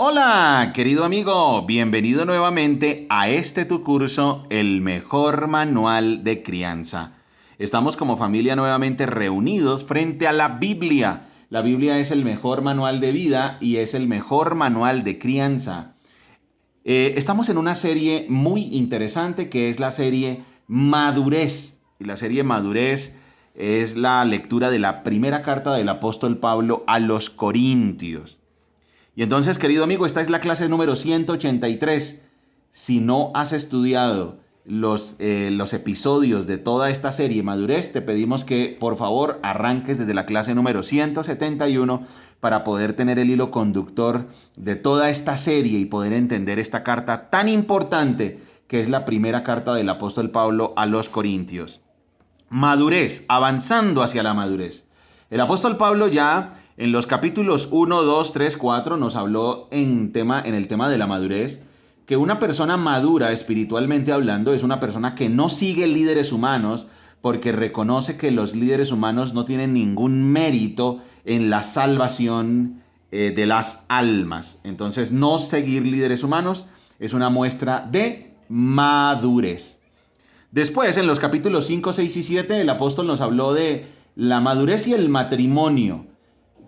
Hola, querido amigo, bienvenido nuevamente a este tu curso, El Mejor Manual de Crianza. Estamos como familia nuevamente reunidos frente a la Biblia. La Biblia es el mejor manual de vida y es el mejor manual de crianza. Estamos en una serie muy interesante que es la serie Madurez. Y la serie Madurez es la lectura de la primera carta del apóstol Pablo a los Corintios. Y entonces, querido amigo, esta es la clase número 183. Si no has estudiado los episodios de toda esta serie Madurez, te pedimos que por favor arranques desde la clase número 171 para poder tener el hilo conductor de toda esta serie y poder entender esta carta tan importante que es la primera carta del apóstol Pablo a los Corintios. Madurez, avanzando hacia la madurez. El apóstol Pablo ya en los capítulos 1, 2, 3, 4 nos habló en el tema de la madurez, que una persona madura espiritualmente hablando es una persona que no sigue líderes humanos porque reconoce que los líderes humanos no tienen ningún mérito en la salvación de las almas. Entonces, no seguir líderes humanos es una muestra de madurez. Después, en los capítulos 5, 6 y 7, el apóstol nos habló de la madurez y el matrimonio,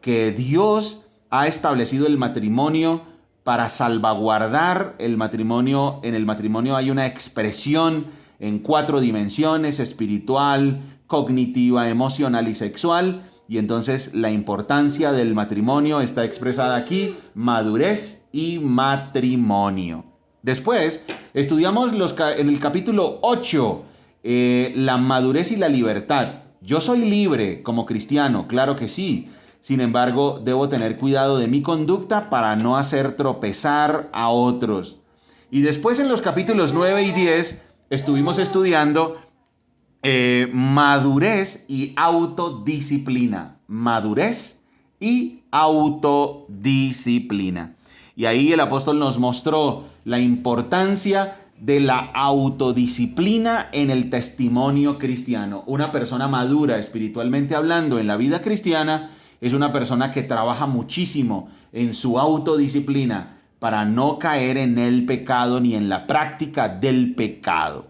que Dios ha establecido el matrimonio para salvaguardar el matrimonio. En el matrimonio hay una expresión en 4 dimensiones: espiritual, cognitiva, emocional y sexual. Y entonces la importancia del matrimonio está expresada aquí: madurez y matrimonio. Después estudiamos en el capítulo 8 la madurez y la libertad. Yo soy libre como cristiano, claro que sí. Sin embargo, debo tener cuidado de mi conducta para no hacer tropezar a otros. Y después en los capítulos 9 y 10 estuvimos estudiando madurez y autodisciplina. Madurez y autodisciplina. Y ahí el apóstol nos mostró la importancia de la autodisciplina en el testimonio cristiano. Una persona madura espiritualmente hablando en la vida cristiana es una persona que trabaja muchísimo en su autodisciplina para no caer en el pecado ni en la práctica del pecado.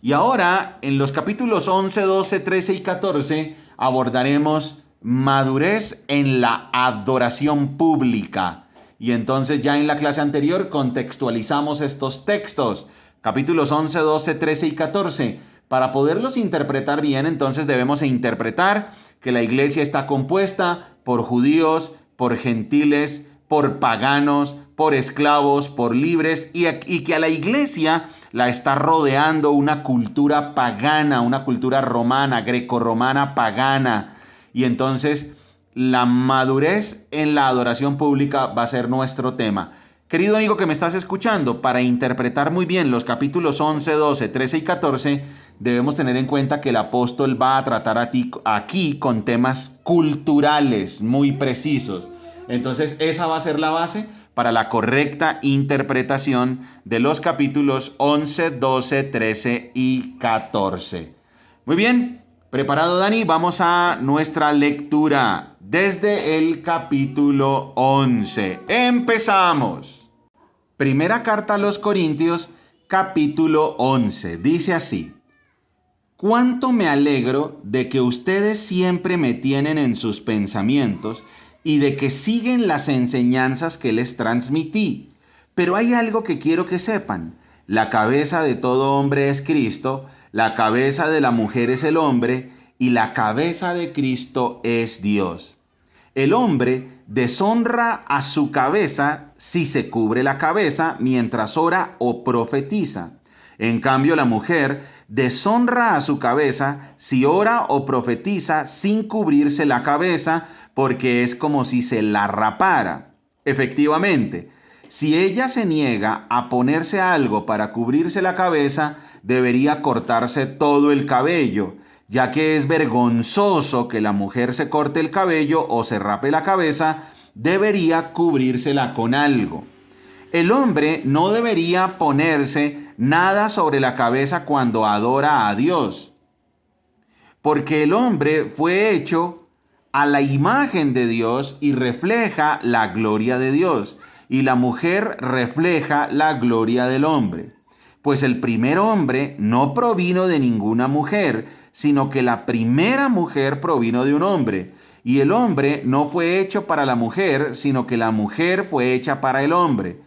Y ahora, en los capítulos 11, 12, 13 y 14, abordaremos madurez en la adoración pública. Y entonces ya en la clase anterior contextualizamos estos textos, capítulos 11, 12, 13 y 14. Para poderlos interpretar bien, entonces debemos interpretar que la iglesia está compuesta por judíos, por gentiles, por paganos, por esclavos, por libres, y que a la iglesia la está rodeando una cultura pagana, una cultura romana, grecorromana pagana. Y entonces la madurez en la adoración pública va a ser nuestro tema. Querido amigo que me estás escuchando, para interpretar muy bien los capítulos 11, 12, 13 y 14, debemos tener en cuenta que el apóstol va a tratar aquí con temas culturales muy precisos. Entonces esa va a ser la base para la correcta interpretación de los capítulos 11, 12, 13 y 14. Muy bien. ¿Preparado, Dani? Vamos a nuestra lectura desde el capítulo 11. ¡Empezamos! Primera carta a los Corintios, capítulo 11. Dice así: «Cuánto me alegro de que ustedes siempre me tienen en sus pensamientos y de que siguen las enseñanzas que les transmití. Pero hay algo que quiero que sepan. La cabeza de todo hombre es Cristo, la cabeza de la mujer es el hombre, y la cabeza de Cristo es Dios. El hombre deshonra a su cabeza si se cubre la cabeza mientras ora o profetiza. En cambio, la mujer deshonra a su cabeza si ora o profetiza sin cubrirse la cabeza, porque es como si se la rapara. Efectivamente, si ella se niega a ponerse algo para cubrirse la cabeza, debería cortarse todo el cabello, ya que es vergonzoso que la mujer se corte el cabello o se rape la cabeza. Debería cubrírsela con algo. El hombre no debería ponerse nada sobre la cabeza cuando adora a Dios, porque el hombre fue hecho a la imagen de Dios y refleja la gloria de Dios. y la mujer refleja la gloria del hombre. Pues el primer hombre no provino de ninguna mujer, sino que la primera mujer provino de un hombre. Y el hombre no fue hecho para la mujer, sino que la mujer fue hecha para el hombre.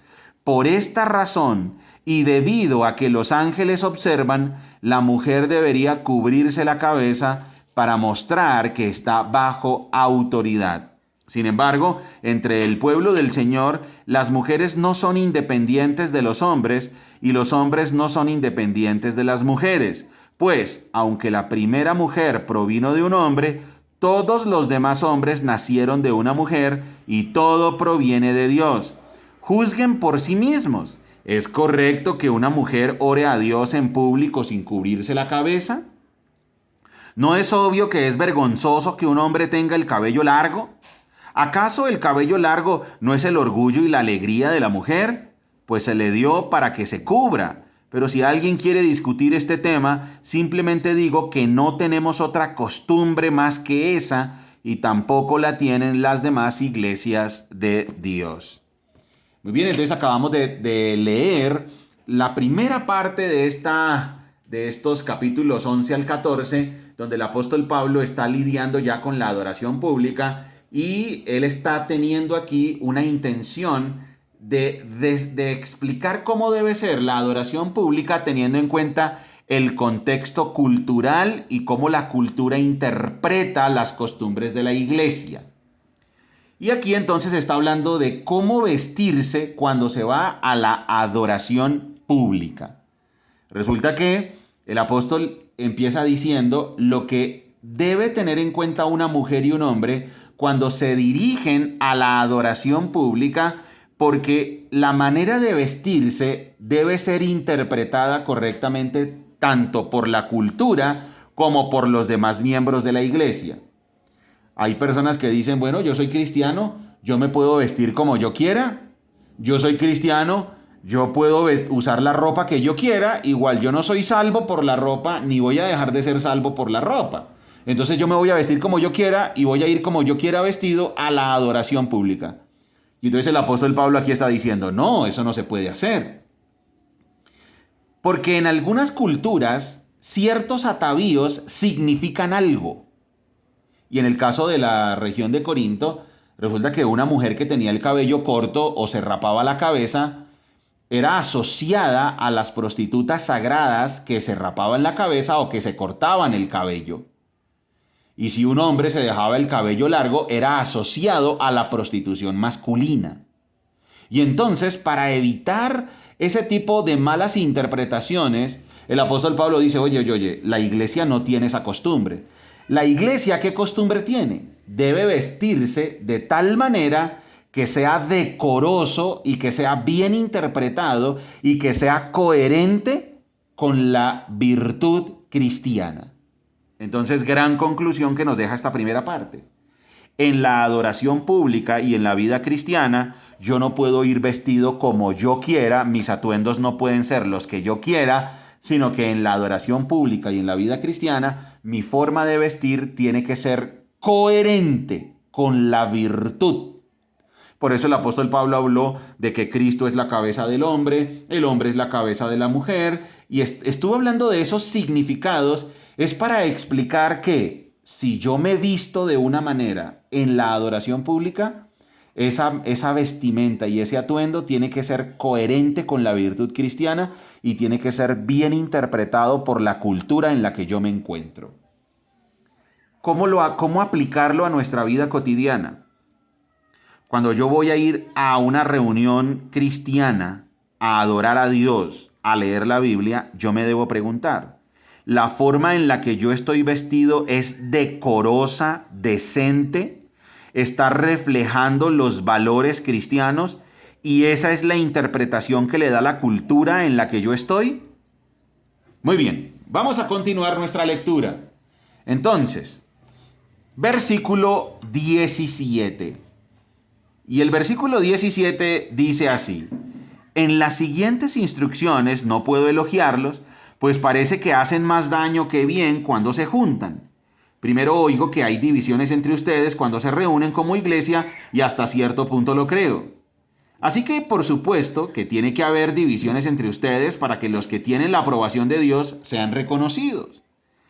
Por esta razón, y debido a que los ángeles observan, la mujer debería cubrirse la cabeza para mostrar que está bajo autoridad. Sin embargo, entre el pueblo del Señor, las mujeres no son independientes de los hombres y los hombres no son independientes de las mujeres. Pues, aunque la primera mujer provino de un hombre, todos los demás hombres nacieron de una mujer y todo proviene de Dios. Juzguen por sí mismos. ¿Es correcto que una mujer ore a Dios en público sin cubrirse la cabeza? ¿No es obvio que es vergonzoso que un hombre tenga el cabello largo? ¿Acaso el cabello largo no es el orgullo y la alegría de la mujer? Pues se le dio para que se cubra. Pero si alguien quiere discutir este tema, simplemente digo que no tenemos otra costumbre más que esa y tampoco la tienen las demás iglesias de Dios. Muy bien, entonces acabamos de leer la primera parte de estos capítulos 11 al 14, donde el apóstol Pablo está lidiando ya con la adoración pública y él está teniendo aquí una intención de explicar cómo debe ser la adoración pública teniendo en cuenta el contexto cultural y cómo la cultura interpreta las costumbres de la iglesia. Y aquí entonces está hablando de cómo vestirse cuando se va a la adoración pública. Resulta que el apóstol empieza diciendo lo que debe tener en cuenta una mujer y un hombre cuando se dirigen a la adoración pública, porque la manera de vestirse debe ser interpretada correctamente tanto por la cultura como por los demás miembros de la iglesia. Hay personas que dicen, bueno, yo soy cristiano, yo me puedo vestir como yo quiera, yo soy cristiano, yo puedo usar la ropa que yo quiera, igual yo no soy salvo por la ropa, ni voy a dejar de ser salvo por la ropa. Entonces yo me voy a vestir como yo quiera y voy a ir como yo quiera vestido a la adoración pública. Y entonces el apóstol Pablo aquí está diciendo, no, eso no se puede hacer. Porque en algunas culturas, ciertos atavíos significan algo. Y en el caso de la región de Corinto, resulta que una mujer que tenía el cabello corto o se rapaba la cabeza, era asociada a las prostitutas sagradas que se rapaban la cabeza o que se cortaban el cabello. Y si un hombre se dejaba el cabello largo, era asociado a la prostitución masculina. Y entonces, para evitar ese tipo de malas interpretaciones, el apóstol Pablo dice, oye, la iglesia no tiene esa costumbre. ¿La iglesia qué costumbre tiene? Debe vestirse de tal manera que sea decoroso y que sea bien interpretado y que sea coherente con la virtud cristiana. Entonces, gran conclusión que nos deja esta primera parte. En la adoración pública y en la vida cristiana, yo no puedo ir vestido como yo quiera, mis atuendos no pueden ser los que yo quiera, sino que en la adoración pública y en la vida cristiana, mi forma de vestir tiene que ser coherente con la virtud. Por eso el apóstol Pablo habló de que Cristo es la cabeza del hombre, el hombre es la cabeza de la mujer, y estuvo hablando de esos significados. Es para explicar que si yo me visto de una manera en la adoración pública, esa vestimenta y ese atuendo tiene que ser coherente con la virtud cristiana y tiene que ser bien interpretado por la cultura en la que yo me encuentro. ¿Cómo aplicarlo a nuestra vida cotidiana? Cuando yo voy a ir a una reunión cristiana, a adorar a Dios, a leer la Biblia, yo me debo preguntar, ¿la forma en la que yo estoy vestido es decorosa, decente? ¿Está reflejando los valores cristianos? ¿Y esa es la interpretación que le da la cultura en la que yo estoy? Muy bien, vamos a continuar nuestra lectura. Entonces, versículo 17. Y el versículo 17 dice así: en las siguientes instrucciones no puedo elogiarlos, pues parece que hacen más daño que bien cuando se juntan. Primero oigo que hay divisiones entre ustedes cuando se reúnen como iglesia y hasta cierto punto lo creo. Así que, por supuesto, que tiene que haber divisiones entre ustedes para que los que tienen la aprobación de Dios sean reconocidos.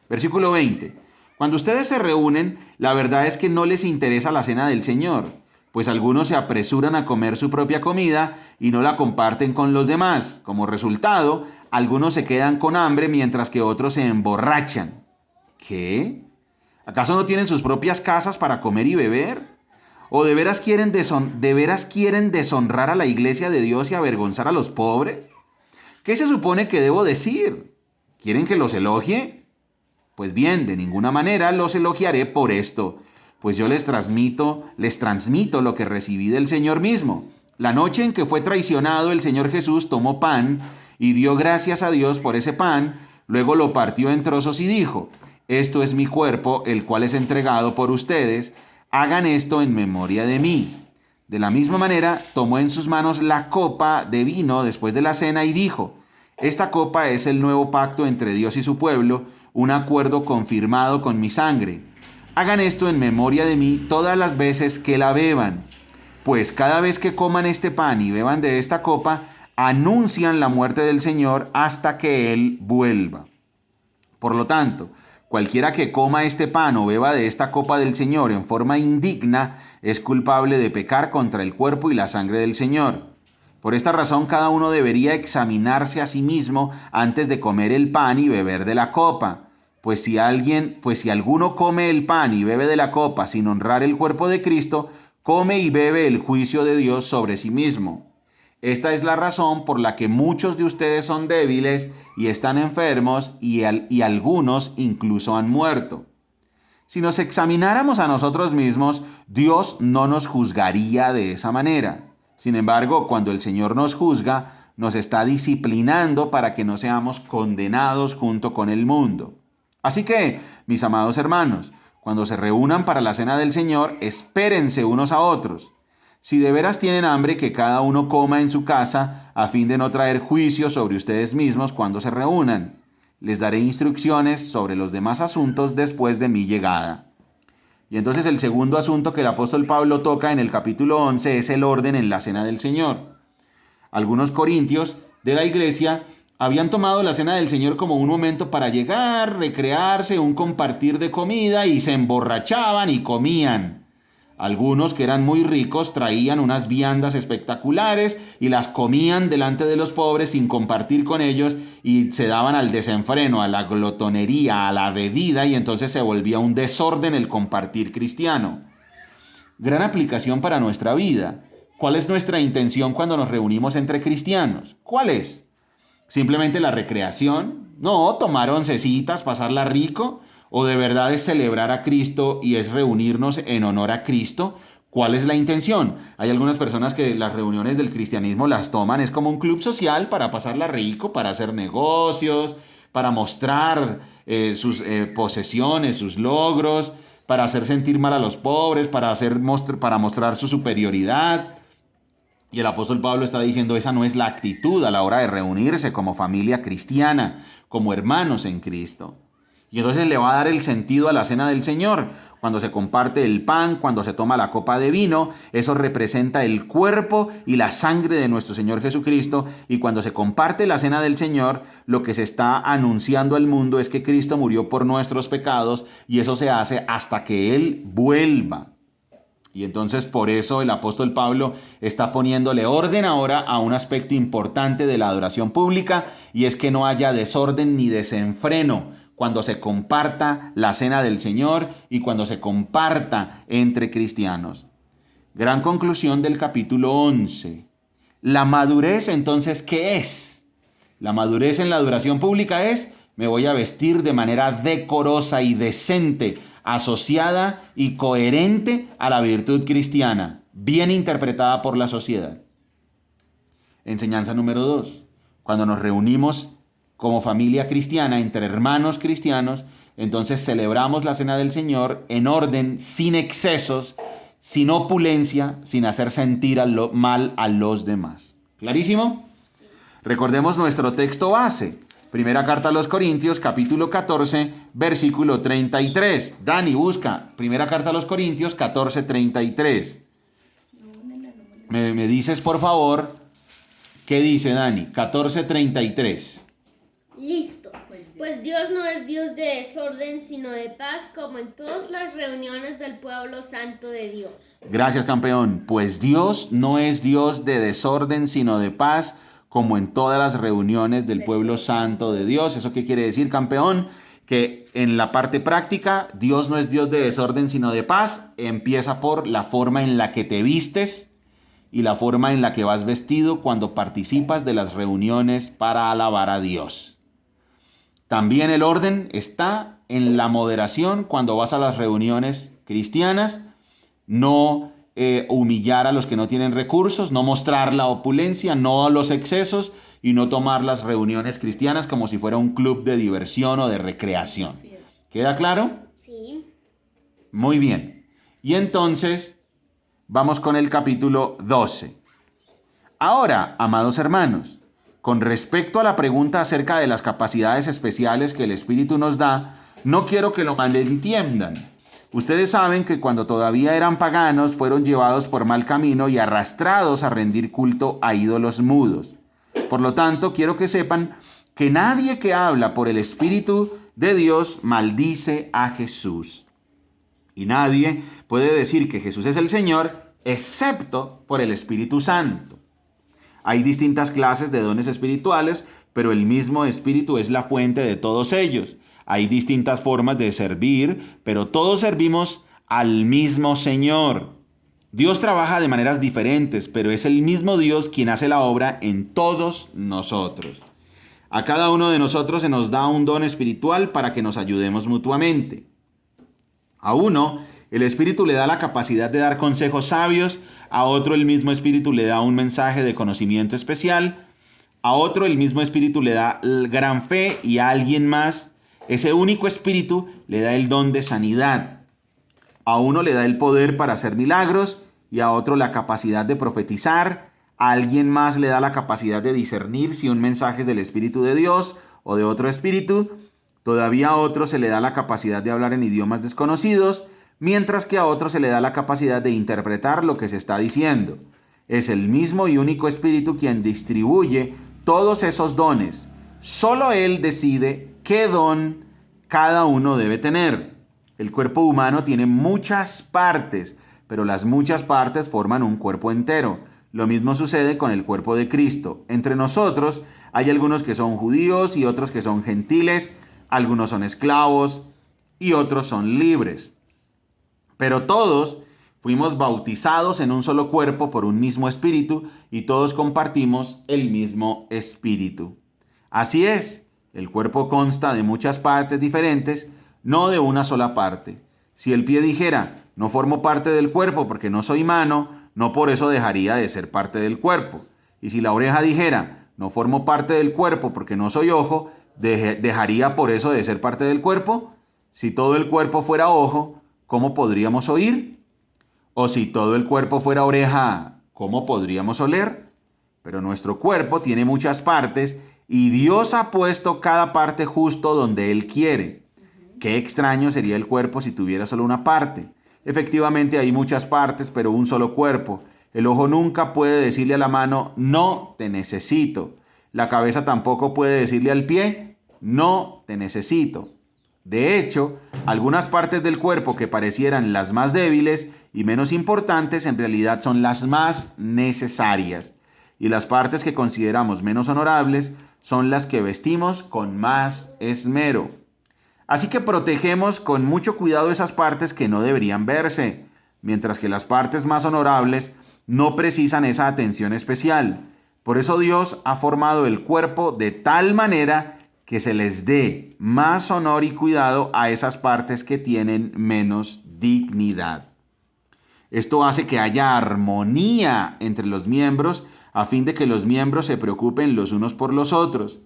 Versículo 20. Cuando ustedes se reúnen, la verdad es que no les interesa la cena del Señor, pues algunos se apresuran a comer su propia comida y no la comparten con los demás. Como resultado, algunos se quedan con hambre mientras que otros se emborrachan. ¿Qué? ¿Acaso no tienen sus propias casas para comer y beber? ¿O de veras quieren deshonrar a la iglesia de Dios y avergonzar a los pobres? ¿Qué se supone que debo decir? ¿Quieren que los elogie? Pues bien, de ninguna manera los elogiaré por esto, pues yo les transmito lo que recibí del Señor mismo. La noche en que fue traicionado, el Señor Jesús tomó pan y dio gracias a Dios por ese pan, luego lo partió en trozos y dijo: esto es mi cuerpo, el cual es entregado por ustedes. Hagan esto en memoria de mí. De la misma manera, tomó en sus manos la copa de vino después de la cena y dijo: esta copa es el nuevo pacto entre Dios y su pueblo, un acuerdo confirmado con mi sangre. Hagan esto en memoria de mí todas las veces que la beban, pues cada vez que coman este pan y beban de esta copa, anuncian la muerte del Señor hasta que Él vuelva. Por lo tanto, cualquiera que coma este pan o beba de esta copa del Señor en forma indigna es culpable de pecar contra el cuerpo y la sangre del Señor. Por esta razón, cada uno debería examinarse a sí mismo antes de comer el pan y beber de la copa. Pues si alguno come el pan y bebe de la copa sin honrar el cuerpo de Cristo, come y bebe el juicio de Dios sobre sí mismo. Esta es la razón por la que muchos de ustedes son débiles y están enfermos y algunos incluso han muerto. Si nos examináramos a nosotros mismos, Dios no nos juzgaría de esa manera. Sin embargo, cuando el Señor nos juzga, nos está disciplinando para que no seamos condenados junto con el mundo. Así que, mis amados hermanos, cuando se reúnan para la cena del Señor, espérense unos a otros. Si de veras tienen hambre, que cada uno coma en su casa, a fin de no traer juicio sobre ustedes mismos cuando se reúnan. Les daré instrucciones sobre los demás asuntos después de mi llegada. Y entonces el segundo asunto que el apóstol Pablo toca en el capítulo 11 es el orden en la cena del Señor. Algunos corintios de la iglesia habían tomado la cena del Señor como un momento para llegar, recrearse, un compartir de comida, y se emborrachaban y comían. Algunos que eran muy ricos traían unas viandas espectaculares y las comían delante de los pobres sin compartir con ellos, y se daban al desenfreno, a la glotonería, a la bebida, y entonces se volvía un desorden el compartir cristiano. Gran aplicación para nuestra vida. ¿Cuál es nuestra intención cuando nos reunimos entre cristianos? ¿Cuál es? ¿Simplemente la recreación? No, tomar oncecitas, pasarla rico. ¿O de verdad es celebrar a Cristo y es reunirnos en honor a Cristo? ¿Cuál es la intención? Hay algunas personas que las reuniones del cristianismo las toman es como un club social para pasarla rico, para hacer negocios, para mostrar sus posesiones, sus logros, para hacer sentir mal a los pobres, para mostrar su superioridad. Y el apóstol Pablo está diciendo, esa no es la actitud a la hora de reunirse como familia cristiana, como hermanos en Cristo. Y entonces le va a dar el sentido a la cena del Señor. Cuando se comparte el pan, cuando se toma la copa de vino, eso representa el cuerpo y la sangre de nuestro Señor Jesucristo. Y cuando se comparte la cena del Señor, lo que se está anunciando al mundo es que Cristo murió por nuestros pecados, y eso se hace hasta que Él vuelva. Y entonces por eso el apóstol Pablo está poniéndole orden ahora a un aspecto importante de la adoración pública, y es que no haya desorden ni desenfreno cuando se comparta la cena del Señor y cuando se comparta entre cristianos. Gran conclusión del capítulo 11. La madurez, entonces, ¿qué es? La madurez en la adoración pública es: me voy a vestir de manera decorosa y decente, asociada y coherente a la virtud cristiana, bien interpretada por la sociedad. Enseñanza número 2. Cuando nos reunimos como familia cristiana, entre hermanos cristianos, entonces celebramos la cena del Señor en orden, sin excesos, sin opulencia, sin hacer sentir mal a los demás. ¿Clarísimo? Recordemos nuestro texto base. Primera carta a los Corintios, capítulo 14, versículo 33. Dani, busca. Primera carta a los Corintios, 14, 33. Me dices, por favor, ¿qué dice Dani? 14:33. Listo. Pues Dios no es Dios de desorden, sino de paz, como en todas las reuniones del pueblo santo de Dios. Gracias, campeón. Pues Dios no es Dios de desorden, sino de paz, como en todas las reuniones del pueblo santo de Dios. ¿Eso qué quiere decir, campeón? Que en la parte práctica, Dios no es Dios de desorden, sino de paz. Empieza por la forma en la que te vistes y la forma en la que vas vestido cuando participas de las reuniones para alabar a Dios. También el orden está en la moderación cuando vas a las reuniones cristianas, no humillar a los que no tienen recursos, no mostrar la opulencia, no los excesos y no tomar las reuniones cristianas como si fuera un club de diversión o de recreación. ¿Queda claro? Sí. Muy bien. Y entonces vamos con el capítulo 12. Ahora, amados hermanos, con respecto a la pregunta acerca de las capacidades especiales que el Espíritu nos da, no quiero que lo malentiendan. Ustedes saben que cuando todavía eran paganos fueron llevados por mal camino y arrastrados a rendir culto a ídolos mudos. Por lo tanto, quiero que sepan que nadie que habla por el Espíritu de Dios maldice a Jesús. Y nadie puede decir que Jesús es el Señor excepto por el Espíritu Santo. Hay distintas clases de dones espirituales, pero el mismo Espíritu es la fuente de todos ellos. Hay distintas formas de servir, pero todos servimos al mismo Señor. Dios trabaja de maneras diferentes, pero es el mismo Dios quien hace la obra en todos nosotros. A cada uno de nosotros se nos da un don espiritual para que nos ayudemos mutuamente. A uno, el Espíritu le da la capacidad de dar consejos sabios, a otro el mismo Espíritu le da un mensaje de conocimiento especial, a otro el mismo Espíritu le da gran fe y a alguien más, ese único Espíritu le da el don de sanidad. A uno le da el poder para hacer milagros y a otro la capacidad de profetizar, a alguien más le da la capacidad de discernir si un mensaje es del Espíritu de Dios o de otro espíritu. Todavía a otro se le da la capacidad de hablar en idiomas desconocidos, mientras que a otro se le da la capacidad de interpretar lo que se está diciendo. Es el mismo y único Espíritu quien distribuye todos esos dones. Solo Él decide qué don cada uno debe tener. El cuerpo humano tiene muchas partes, pero las muchas partes forman un cuerpo entero. Lo mismo sucede con el cuerpo de Cristo. Entre nosotros hay algunos que son judíos y otros que son gentiles, algunos son esclavos y otros son libres. Pero todos fuimos bautizados en un solo cuerpo por un mismo espíritu y todos compartimos el mismo espíritu. Así es, el cuerpo consta de muchas partes diferentes, no de una sola parte. Si el pie dijera, no formo parte del cuerpo porque no soy mano, no por eso dejaría de ser parte del cuerpo. Y si la oreja dijera, no formo parte del cuerpo porque no soy ojo, ¿dejaría por eso de ser parte del cuerpo? Si todo el cuerpo fuera ojo, ¿cómo podríamos oír? O si todo el cuerpo fuera oreja, ¿cómo podríamos oler? Pero nuestro cuerpo tiene muchas partes y Dios ha puesto cada parte justo donde Él quiere. Qué extraño sería el cuerpo si tuviera solo una parte. Efectivamente hay muchas partes, pero un solo cuerpo. El ojo nunca puede decirle a la mano, no te necesito. La cabeza tampoco puede decirle al pie, no te necesito. De hecho, algunas partes del cuerpo que parecieran las más débiles y menos importantes en realidad son las más necesarias. Y las partes que consideramos menos honorables son las que vestimos con más esmero. Así que protegemos con mucho cuidado esas partes que no deberían verse, mientras que las partes más honorables no precisan esa atención especial. Por eso Dios ha formado el cuerpo de tal manera que se les dé más honor y cuidado a esas partes que tienen menos dignidad. Esto hace que haya armonía entre los miembros a fin de que los miembros se preocupen los unos por los otros.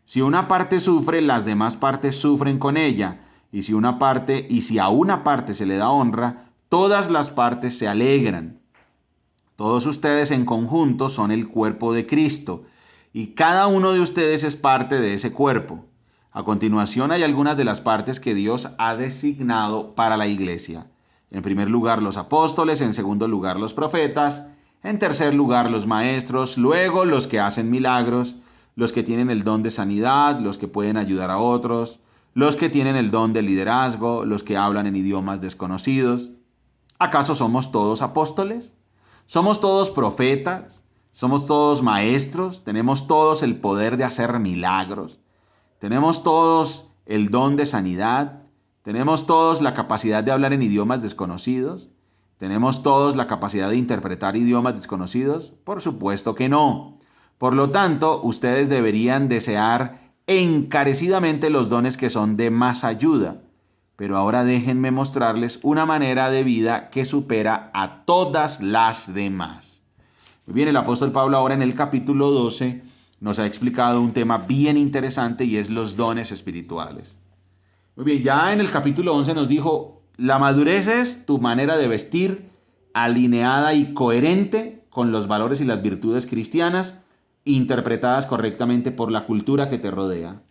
Si una parte sufre, las demás partes sufren con ella, y si a una parte se le da honra, todas las partes se alegran. Todos ustedes en conjunto son el cuerpo de Cristo, y cada uno de ustedes es parte de ese cuerpo. A continuación hay algunas de las partes que Dios ha designado para la iglesia. En primer lugar los apóstoles, en segundo lugar los profetas, En tercer lugar, los maestros, luego los que hacen milagros, los que tienen el don de sanidad, los que pueden ayudar a otros, los que tienen el don de liderazgo, los que hablan en idiomas desconocidos. ¿Acaso somos todos apóstoles? ¿Somos todos profetas? ¿Somos todos maestros? ¿Tenemos todos el poder de hacer milagros? ¿Tenemos todos el don de sanidad? ¿Tenemos todos la capacidad de hablar en idiomas desconocidos? ¿Tenemos todos la capacidad de interpretar idiomas desconocidos? Por supuesto que no. Por lo tanto, ustedes deberían desear encarecidamente los dones que son de más ayuda. Pero ahora déjenme mostrarles una manera de vida que supera a todas las demás. Muy bien, el apóstol Pablo ahora en el capítulo 12 nos ha explicado un tema bien interesante y es los dones espirituales. Muy bien, ya en el capítulo 11 nos dijo, la madurez es tu manera de vestir alineada y coherente con los valores y las virtudes cristianas, interpretadas correctamente por la cultura que te rodea.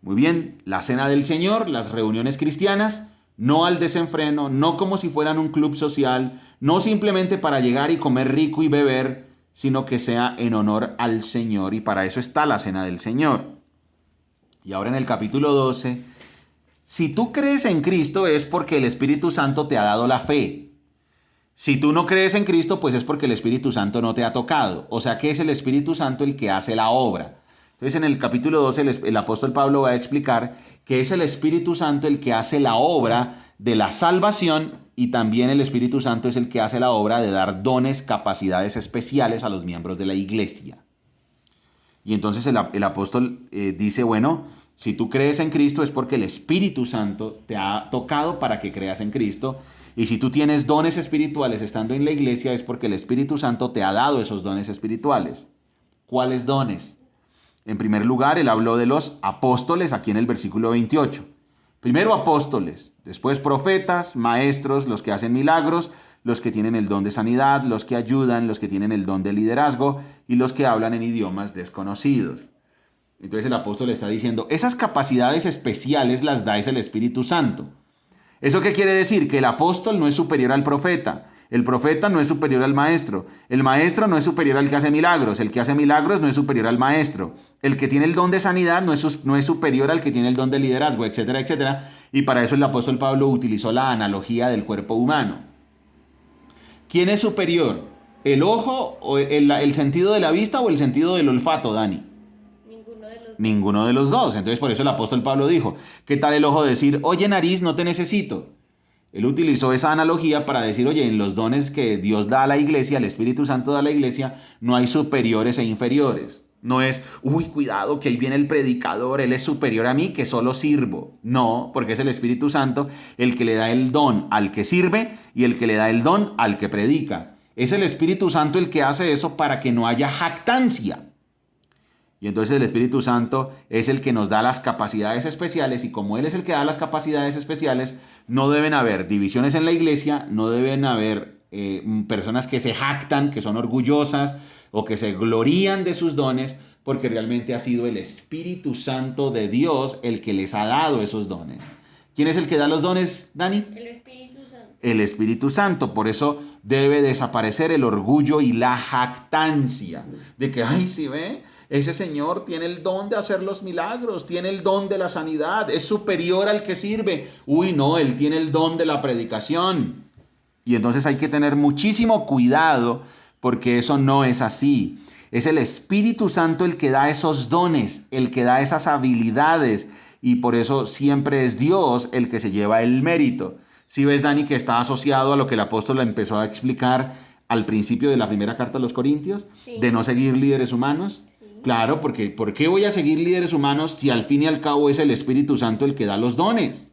Muy bien, la cena del Señor, las reuniones cristianas, no al desenfreno, no como si fueran un club social, no simplemente para llegar y comer rico y beber, sino que sea en honor al Señor, y para eso está la cena del Señor. Y ahora en el capítulo 12, si tú crees en Cristo es porque el Espíritu Santo te ha dado la fe. Si tú no crees en Cristo, pues es porque el Espíritu Santo no te ha tocado. O sea que es el Espíritu Santo el que hace la obra. Entonces en el capítulo 12 el apóstol Pablo va a explicar que es el Espíritu Santo el que hace la obra de la salvación y también el Espíritu Santo es el que hace la obra de dar dones, capacidades especiales a los miembros de la iglesia. Y entonces el apóstol dice, bueno, si tú crees en Cristo es porque el Espíritu Santo te ha tocado para que creas en Cristo. Y si tú tienes dones espirituales estando en la iglesia es porque el Espíritu Santo te ha dado esos dones espirituales. ¿Cuáles dones? En primer lugar, él habló de los apóstoles aquí en el versículo 28. Primero apóstoles, después profetas, maestros, los que hacen milagros, los que tienen el don de sanidad, los que ayudan, los que tienen el don de liderazgo y los que hablan en idiomas desconocidos. Entonces el apóstol está diciendo, esas capacidades especiales las da el Espíritu Santo. ¿Eso qué quiere decir? Que el apóstol no es superior al profeta. El profeta no es superior al maestro. El maestro no es superior al que hace milagros. El que hace milagros no es superior al maestro. El que tiene el don de sanidad no es superior al que tiene el don de liderazgo, etcétera, etcétera. Y para eso el apóstol Pablo utilizó la analogía del cuerpo humano. ¿Quién es superior? ¿El ojo, o el sentido de la vista o el sentido del olfato, Dani? Ninguno de los dos. Entonces por eso el apóstol Pablo dijo, ¿qué tal el ojo decir, oye nariz, no te necesito? Él utilizó esa analogía para decir, oye, en los dones que Dios da a la iglesia, el Espíritu Santo da a la iglesia, no hay superiores e inferiores. No es, uy, cuidado, que ahí viene el predicador, él es superior a mí, que solo sirvo. No, porque es el Espíritu Santo el que le da el don al que sirve y el que le da el don al que predica. Es el Espíritu Santo el que hace eso para que no haya jactancia. Y entonces el Espíritu Santo es el que nos da las capacidades especiales y como Él es el que da las capacidades especiales, no deben haber divisiones en la iglesia, no deben haber personas que se jactan, que son orgullosas o que se glorían de sus dones, porque realmente ha sido el Espíritu Santo de Dios el que les ha dado esos dones. ¿Quién es el que da los dones, Dani? El Espíritu Santo. El Espíritu Santo. Por eso debe desaparecer el orgullo y la jactancia de que, ay, ¿sí ve? Ese señor tiene el don de hacer los milagros, tiene el don de la sanidad, es superior al que sirve. Uy, no, él tiene el don de la predicación. Y entonces hay que tener muchísimo cuidado porque eso no es así. Es el Espíritu Santo el que da esos dones, el que da esas habilidades y por eso siempre es Dios el que se lleva el mérito. Si ves, Dani, que está asociado a lo que el apóstol empezó a explicar al principio de la primera carta a los Corintios, sí, de no seguir líderes humanos. Claro, porque ¿por qué voy a seguir líderes humanos si al fin y al cabo es el Espíritu Santo el que da los dones?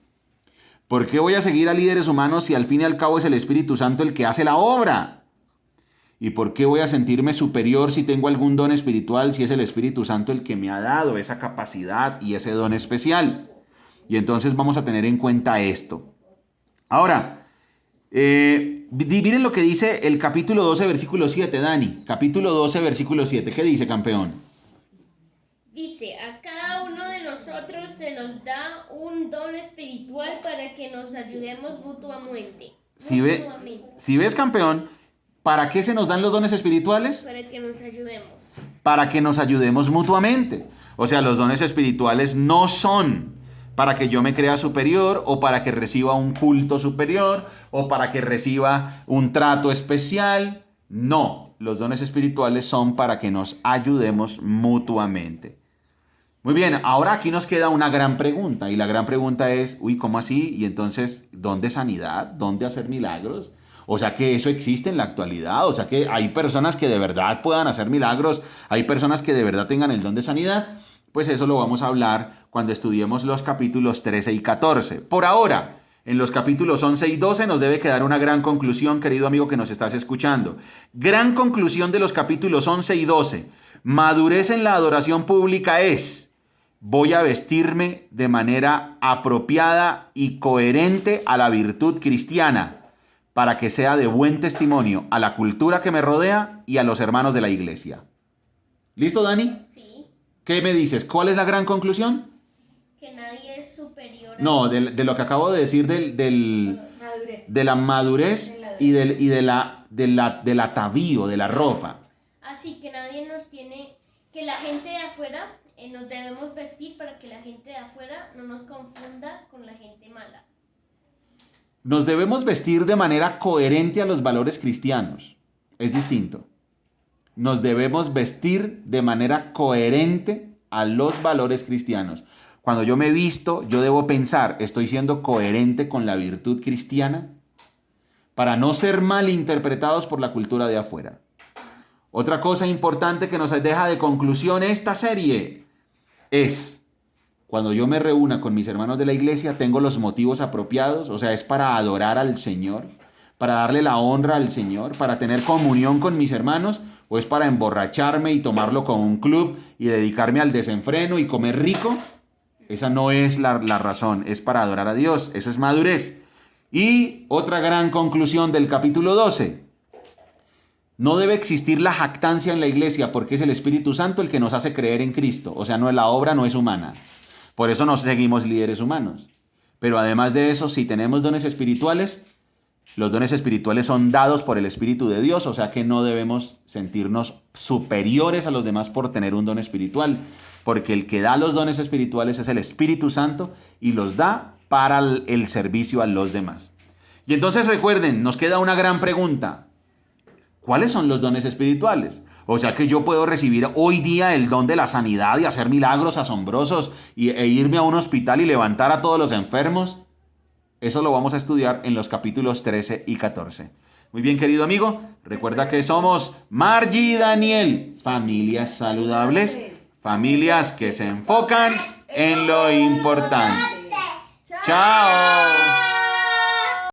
¿Por qué voy a seguir a líderes humanos si al fin y al cabo es el Espíritu Santo el que hace la obra? ¿Y por qué voy a sentirme superior si tengo algún don espiritual si es el Espíritu Santo el que me ha dado esa capacidad y ese don especial? Y entonces vamos a tener en cuenta esto. Ahora, miren lo que dice el capítulo 12, versículo 7, Dani. Capítulo 12, versículo 7. ¿Qué dice, campeón? Dice, a cada uno de nosotros se nos da un don espiritual para que nos ayudemos mutuamente. Si ves, campeón, ¿Para qué se nos dan los dones espirituales? Para que nos ayudemos. Para que nos ayudemos mutuamente. O sea, los dones espirituales no son para que yo me crea superior o para que reciba un culto superior o para que reciba un trato especial. No, los dones espirituales son para que nos ayudemos mutuamente. Muy bien, ahora aquí nos queda una gran pregunta y la gran pregunta es, ¿cómo así? Y entonces, ¿dónde sanidad? ¿Dónde hacer milagros? O sea que eso existe en la actualidad, o sea que hay personas que de verdad puedan hacer milagros, hay personas que de verdad tengan el don de sanidad. Pues eso lo vamos a hablar cuando estudiemos los capítulos 13 y 14. Por ahora, en los capítulos 11 y 12 nos debe quedar una gran conclusión, querido amigo que nos estás escuchando. Gran conclusión de los capítulos 11 y 12. Madurez en la adoración pública es: voy a vestirme de manera apropiada y coherente a la virtud cristiana, para que sea de buen testimonio a la cultura que me rodea y a los hermanos de la iglesia. ¿Listo, Dani? Sí. ¿Qué me dices? ¿Cuál es la gran conclusión? Que nadie es superior. No, de lo que acabo de decir Madurez. de la madurez y del atavío, de la ropa. Así que nadie nos tiene, que la gente de afuera nos debemos vestir para que la gente de afuera no nos confunda con la gente mala. Nos debemos vestir de manera coherente a los valores cristianos. Es distinto. Nos debemos vestir de manera coherente a los valores cristianos. Cuando yo me visto, yo debo pensar, ¿estoy siendo coherente con la virtud cristiana? Para no ser malinterpretados por la cultura de afuera. Otra cosa importante que nos deja de conclusión esta serie es: cuando yo me reúna con mis hermanos de la iglesia, tengo los motivos apropiados, o sea, es para adorar al Señor, para darle la honra al Señor, para tener comunión con mis hermanos, o es para emborracharme y tomarlo con un club y dedicarme al desenfreno y comer rico. Esa no es la razón, es para adorar a Dios, eso es madurez. Y otra gran conclusión del capítulo 12. No debe existir la jactancia en la iglesia porque es el Espíritu Santo el que nos hace creer en Cristo, o sea, no es la obra, no es humana. Por eso nos seguimos líderes humanos. Pero además de eso, si tenemos dones espirituales, los dones espirituales son dados por el Espíritu de Dios, o sea que no debemos sentirnos superiores a los demás por tener un don espiritual, porque el que da los dones espirituales es el Espíritu Santo y los da para el servicio a los demás. Y entonces recuerden, nos queda una gran pregunta. ¿Cuáles son los dones espirituales? O sea que yo puedo recibir hoy día el don de la sanidad y hacer milagros asombrosos e irme a un hospital y levantar a todos los enfermos. Eso lo vamos a estudiar en los capítulos 13 y 14. Muy bien, querido amigo, recuerda que somos Margie y Daniel, familias saludables, familias que se enfocan en lo importante. ¡Chao!